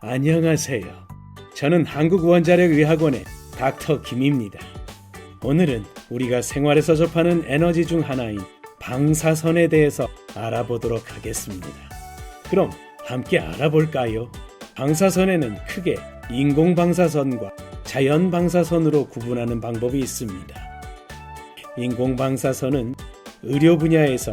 안녕하세요. 저는 한국원자력의학원의 닥터 김입니다. 오늘은 우리가 생활에서 접하는 에너지 중 하나인 방사선에 대해서 알아보도록 하겠습니다. 그럼 함께 알아볼까요? 방사선에는 크게 인공방사선과 자연방사선으로 구분하는 방법이 있습니다. 인공방사선은 의료 분야에서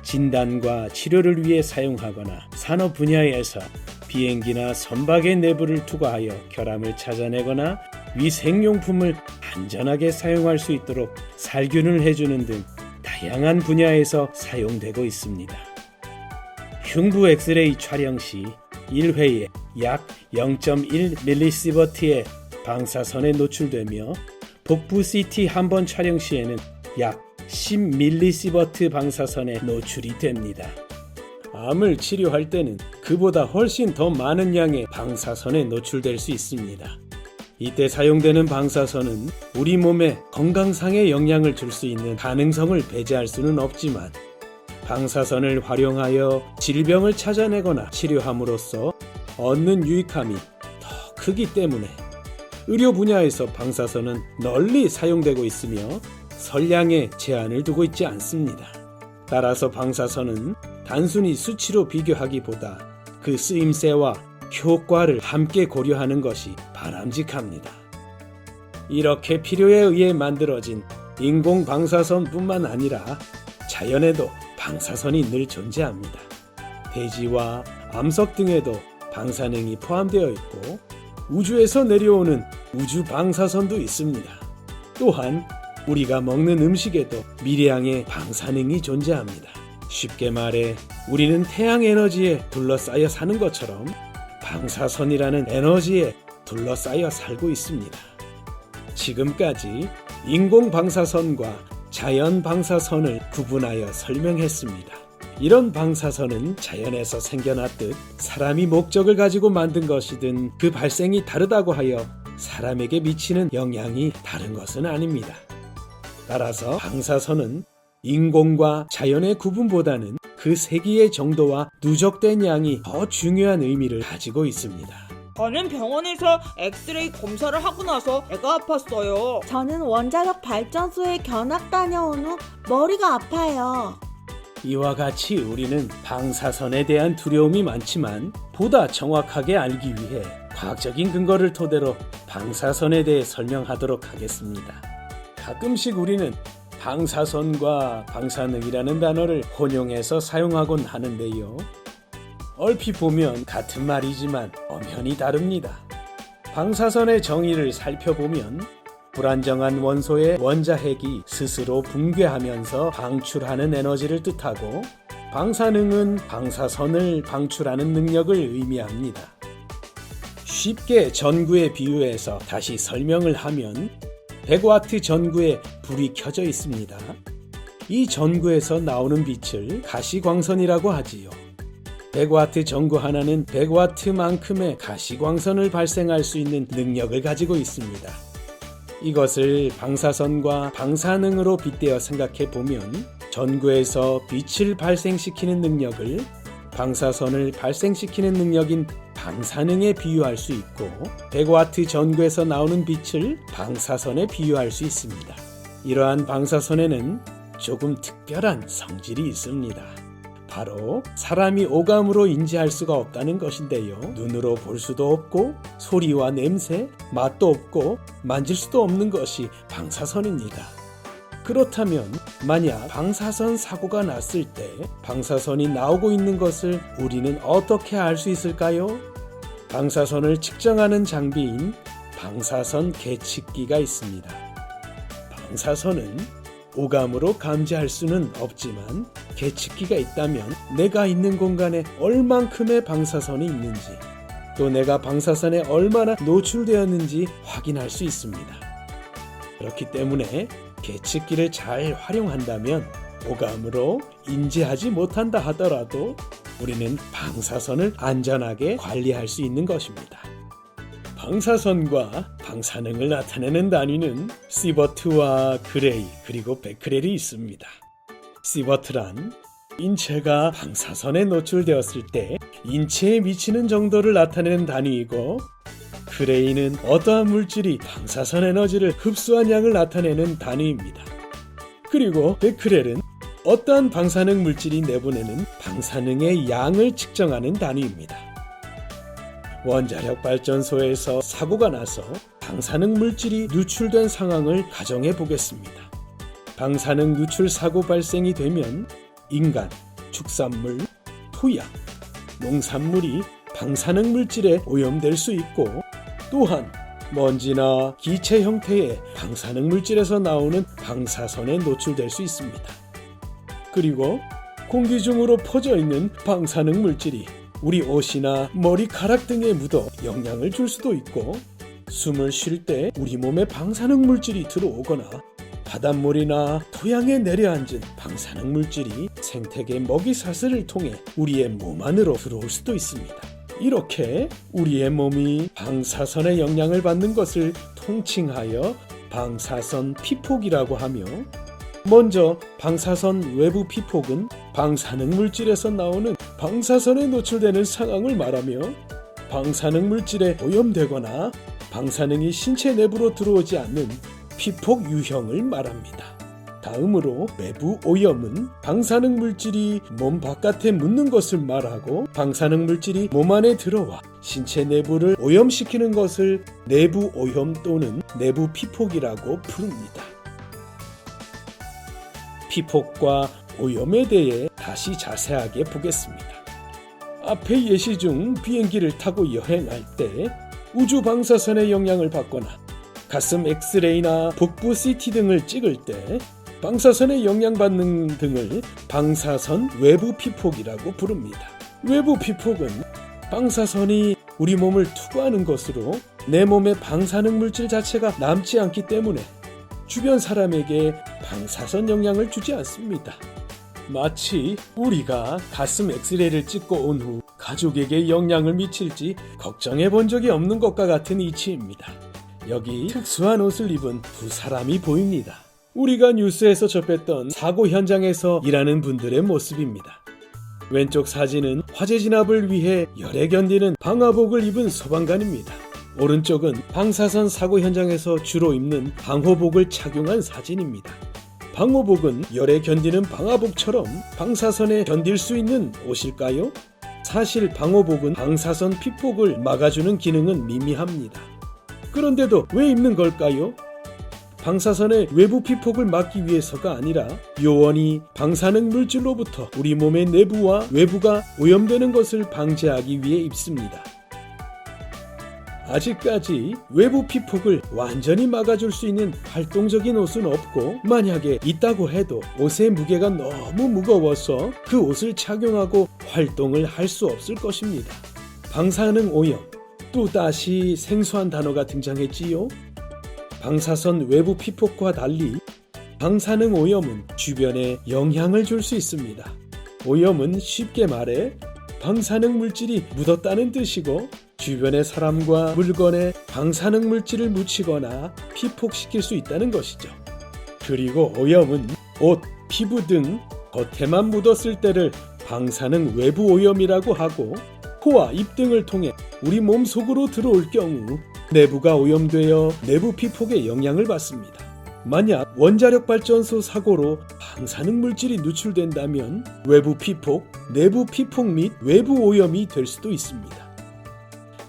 진단과 치료를 위해 사용하거나 산업 분야에서 비행기나 선박의 내부를 투과하여 결함을 찾아내거나 위생용품을 안전하게 사용할 수 있도록 살균을 해주는 등 다양한 분야에서 사용되고 있습니다. 흉부 엑스레이 촬영 시 1회에 약 0.1mS의 방사선에 노출되며 복부 CT 한 번 촬영 시에는 약 10mS 방사선에 노출이 됩니다. 암을 치료할 때는 그보다 훨씬 더 많은 양의 방사선에 노출될 수 있습니다. 이때 사용되는 방사선은 우리 몸에 건강상의 영향을 줄 수 있는 가능성을 배제할 수는 없지만 방사선을 활용하여 질병을 찾아내거나 치료함으로써 얻는 유익함이 더 크기 때문에 의료 분야에서 방사선은 널리 사용되고 있으며 선량에 제한을 두고 있지 않습니다. 따라서 방사선은 단순히 수치로 비교하기보다 그 쓰임새와 효과를 함께 고려하는 것이 바람직합니다. 이렇게 필요에 의해 만들어진 인공 방사선뿐만 아니라 자연에도 방사선이 늘 존재합니다. 대지와 암석 등에도 방사능이 포함되어 있고 우주에서 내려오는 우주 방사선도 있습니다. 또한 우리가 먹는 음식에도 미량의 방사능이 존재합니다. 쉽게 말해 우리는 태양 에너지에 둘러싸여 사는 것처럼 방사선이라는 에너지에 둘러싸여 살고 있습니다. 지금까지 인공 방사선과 자연 방사선을 구분하여 설명했습니다. 이런 방사선은 자연에서 생겨났듯 사람이 목적을 가지고 만든 것이든 그 발생이 다르다고 하여 사람에게 미치는 영향이 다른 것은 아닙니다. 따라서 방사선은 인공과 자연의 구분보다는 그 세기의 정도와 누적된 양이 더 중요한 의미를 가지고 있습니다. 저는 병원에서 엑스레이 검사를 하고 나서 애가 아팠어요. 저는 원자력 발전소에 견학 다녀온 후 머리가 아파요. 이와 같이 우리는 방사선에 대한 두려움이 많지만 보다 정확하게 알기 위해 과학적인 근거를 토대로 방사선에 대해 설명하도록 하겠습니다. 가끔씩 우리는 방사선과 방사능이라는 단어를 혼용해서 사용하곤 하는데요. 얼핏 보면 같은 말이지만 엄연히 다릅니다. 방사선의 정의를 살펴보면 불안정한 원소의 원자핵이 스스로 붕괴하면서 방출하는 에너지를 뜻하고 방사능은 방사선을 방출하는 능력을 의미합니다. 쉽게 전구에 비유해서 다시 설명을 하면 100W 전구에 불이 켜져 있습니다. 이 전구에서 나오는 빛을 가시광선이라고 하지요. 100W 전구 하나는 100W만큼의 가시광선을 발생할 수 있는 능력을 가지고 있습니다. 이것을 방사선과 방사능으로 빗대어 생각해 보면 전구에서 빛을 발생시키는 능력을 방사선을 발생시키는 능력인 방사능에 비유할 수 있고 100W 전구에서 나오는 빛을 방사선에 비유할 수 있습니다. 이러한 방사선에는 조금 특별한 성질이 있습니다. 바로 사람이 오감으로 인지할 수가 없다는 것인데요. 눈으로 볼 수도 없고 소리와 냄새, 맛도 없고 만질 수도 없는 것이 방사선입니다. 그렇다면 만약 방사선 사고가 났을 때 방사선이 나오고 있는 것을 우리는 어떻게 알 수 있을까요? 방사선을 측정하는 장비인 방사선 계측기가 있습니다. 방사선은 오감으로 감지할 수는 없지만 계측기가 있다면 내가 있는 공간에 얼만큼의 방사선이 있는지 또 내가 방사선에 얼마나 노출되었는지 확인할 수 있습니다. 그렇기 때문에 계측기를 잘 활용한다면 오감으로 인지하지 못한다 하더라도 우리는 방사선을 안전하게 관리할 수 있는 것입니다. 방사선과 방사능을 나타내는 단위는 시버트와 그레이 그리고 베크렐이 있습니다. 시버트란 인체가 방사선에 노출되었을 때 인체에 미치는 정도를 나타내는 단위이고, 크레인은 어떠한 물질이 방사선 에너지를 흡수한 양을 나타내는 단위입니다. 그리고 베크렐은 어떠한 방사능 물질이 내보내는 방사능의 양을 측정하는 단위입니다. 원자력 발전소에서 사고가 나서 방사능 물질이 누출된 상황을 가정해 보겠습니다. 방사능 누출 사고 발생이 되면 인간, 축산물, 토양, 농산물이 방사능 물질에 오염될 수 있고, 또한 먼지나 기체 형태의 방사능 물질에서 나오는 방사선에 노출될 수 있습니다. 그리고 공기 중으로 퍼져 있는 방사능 물질이 우리 옷이나 머리카락 등에 묻어 영향을 줄 수도 있고, 숨을 쉴 때 우리 몸에 방사능 물질이 들어오거나 바닷물이나 토양에 내려앉은 방사능 물질이 생태계 먹이사슬을 통해 우리의 몸 안으로 들어올 수도 있습니다. 이렇게 우리의 몸이 방사선의 영향을 받는 것을 통칭하여 방사선 피폭이라고 하며, 먼저 방사선 외부 피폭은 방사능 물질에서 나오는 방사선에 노출되는 상황을 말하며, 방사능 물질에 오염되거나 방사능이 신체 내부로 들어오지 않는 피폭 유형을 말합니다. 다음으로 외부 오염은 방사능 물질이 몸 바깥에 묻는 것을 말하고, 방사능 물질이 몸 안에 들어와 신체 내부를 오염시키는 것을 내부 오염 또는 내부 피폭이라고 부릅니다. 피폭과 오염에 대해 다시 자세하게 보겠습니다. 앞의 예시 중 비행기를 타고 여행할 때 우주 방사선의 영향을 받거나 가슴 엑스레이나 복부 CT 등을 찍을 때 방사선에 영향받는 등을 방사선 외부 피폭이라고 부릅니다. 외부 피폭은 방사선이 우리 몸을 투과하는 것으로 내 몸에 방사능 물질 자체가 남지 않기 때문에 주변 사람에게 방사선 영향을 주지 않습니다. 마치 우리가 가슴 엑스레이를 찍고 온 후 가족에게 영향을 미칠지 걱정해 본 적이 없는 것과 같은 이치입니다. 여기 특수한 옷을 입은 두 사람이 보입니다. 우리가 뉴스에서 접했던 사고 현장에서 일하는 분들의 모습입니다. 왼쪽 사진은 화재 진압을 위해 열에 견디는 방화복을 입은 소방관입니다. 오른쪽은 방사선 사고 현장에서 주로 입는 방호복을 착용한 사진입니다. 방호복은 열에 견디는 방화복처럼 방사선에 견딜 수 있는 옷일까요? 사실 방호복은 방사선 피폭을 막아주는 기능은 미미합니다. 그런데도 왜 입는 걸까요? 방사선의 외부 피폭을 막기 위해서가 아니라 요원이 방사능 물질로부터 우리 몸의 내부와 외부가 오염되는 것을 방지하기 위해 입습니다. 아직까지 외부 피폭을 완전히 막아줄 수 있는 활동적인 옷은 없고, 만약에 있다고 해도 옷의 무게가 너무 무거워서 그 옷을 착용하고 활동을 할 수 없을 것입니다. 방사능 오염, 또다시 생소한 단어가 등장했지요. 방사선 외부 피폭과 달리 방사능 오염은 주변에 영향을 줄 수 있습니다. 오염은 쉽게 말해 방사능 물질이 묻었다는 뜻이고, 주변의 사람과 물건에 방사능 물질을 묻히거나 피폭시킬 수 있다는 것이죠. 그리고 오염은 옷, 피부 등 겉에만 묻었을 때를 방사능 외부 오염이라고 하고, 코와 입 등을 통해 우리 몸 속으로 들어올 경우 내부가 오염되어 내부 피폭에 영향을 받습니다. 만약 원자력 발전소 사고로 방사능 물질이 누출된다면 외부 피폭, 내부 피폭 및 외부 오염이 될 수도 있습니다.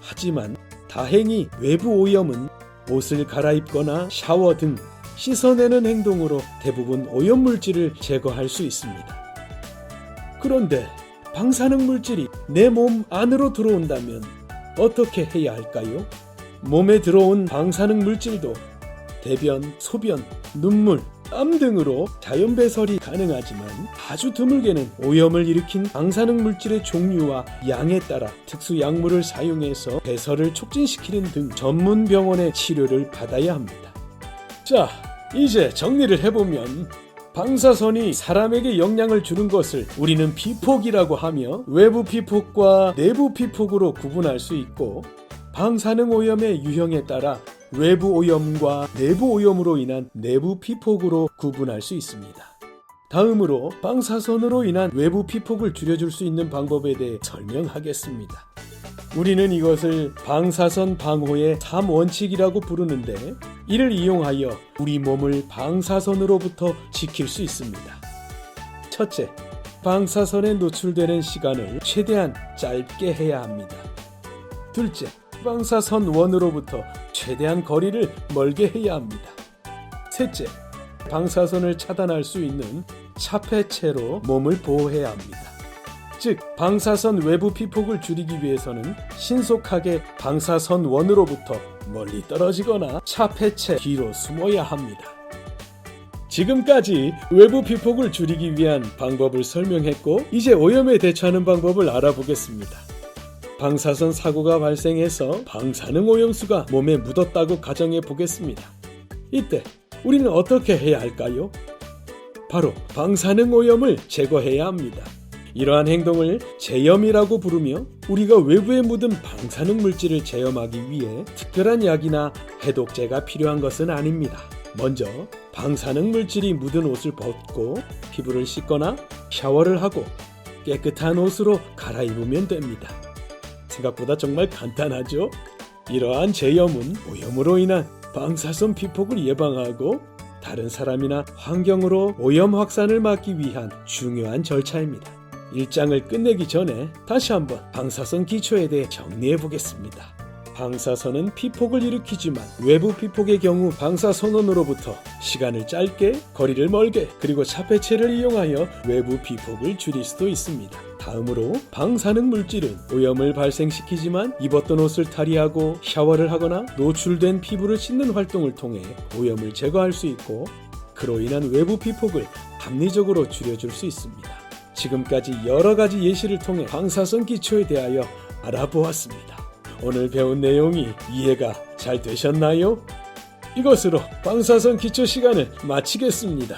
하지만 다행히 외부 오염은 옷을 갈아입거나 샤워 등 씻어내는 행동으로 대부분 오염 물질을 제거할 수 있습니다. 그런데 방사능 물질이 내 몸 안으로 들어온다면 어떻게 해야 할까요? 몸에 들어온 방사능 물질도 대변, 소변, 눈물, 땀 등으로 자연 배설이 가능하지만 아주 드물게는 오염을 일으킨 방사능 물질의 종류와 양에 따라 특수 약물을 사용해서 배설을 촉진시키는 등 전문 병원의 치료를 받아야 합니다. 자, 이제 정리를 해보면 방사선이 사람에게 영향을 주는 것을 우리는 피폭이라고 하며, 외부 피폭과 내부 피폭으로 구분할 수 있고, 방사능 오염의 유형에 따라 외부 오염과 내부 오염으로 인한 내부 피폭으로 구분할 수 있습니다. 다음으로 방사선으로 인한 외부 피폭을 줄여줄 수 있는 방법에 대해 설명하겠습니다. 우리는 이것을 방사선 방호의 3원칙이라고 부르는데, 이를 이용하여 우리 몸을 방사선으로부터 지킬 수 있습니다. 첫째, 방사선에 노출되는 시간을 최대한 짧게 해야 합니다. 둘째, 방사선 원으로부터 최대한 거리를 멀게 해야 합니다. 셋째, 방사선을 차단할 수 있는 차폐체로 몸을 보호해야 합니다. 즉, 방사선 외부 피폭을 줄이기 위해서는 신속하게 방사선 원으로부터 멀리 떨어지거나 차폐체 뒤로 숨어야 합니다. 지금까지 외부 피폭을 줄이기 위한 방법을 설명했고, 이제 오염에 대처하는 방법을 알아보겠습니다. 방사선 사고가 발생해서 방사능 오염수가 몸에 묻었다고 가정해 보겠습니다. 이때 우리는 어떻게 해야 할까요? 바로 방사능 오염을 제거해야 합니다. 이러한 행동을 제염이라고 부르며, 우리가 외부에 묻은 방사능 물질을 제염하기 위해 특별한 약이나 해독제가 필요한 것은 아닙니다. 먼저 방사능 물질이 묻은 옷을 벗고 피부를 씻거나 샤워를 하고 깨끗한 옷으로 갈아입으면 됩니다. 생각보다 정말 간단하죠? 이러한 제염은 오염으로 인한 방사선 피폭을 예방하고 다른 사람이나 환경으로 오염 확산을 막기 위한 중요한 절차입니다. 일장을 끝내기 전에 다시 한번 방사선 기초에 대해 정리해 보겠습니다. 방사선은 피폭을 일으키지만 외부 피폭의 경우 방사선원으로부터 시간을 짧게, 거리를 멀게, 그리고 차폐체를 이용하여 외부 피폭을 줄일 수도 있습니다. 다음으로 방사능 물질은 오염을 발생시키지만 입었던 옷을 탈의하고 샤워를 하거나 노출된 피부를 씻는 활동을 통해 오염을 제거할 수 있고, 그로 인한 외부 피폭을 합리적으로 줄여줄 수 있습니다. 지금까지 여러 가지 예시를 통해 방사선 기초에 대하여 알아보았습니다. 오늘 배운 내용이 이해가 잘 되셨나요? 이것으로 방사선 기초 시간을 마치겠습니다.